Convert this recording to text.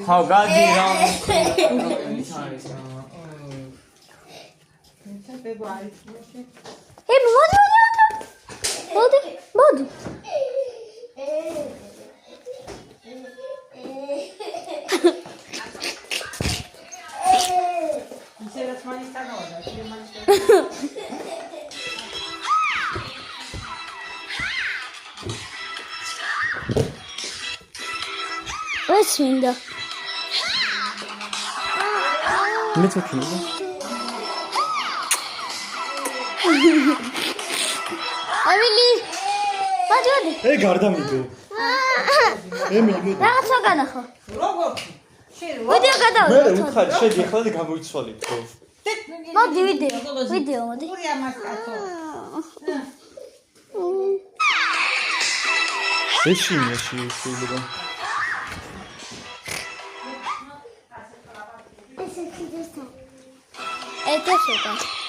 How God did Hey, Modu. Where's Minda? It's okay. What? Hey, Gardamide. Emily, that's not gonna go. Video got out. შედი ახლა და გამოიცვალეთ ხო? მოდი ვიდეო მოდი. ეშინია შეიძლება. ეს ეს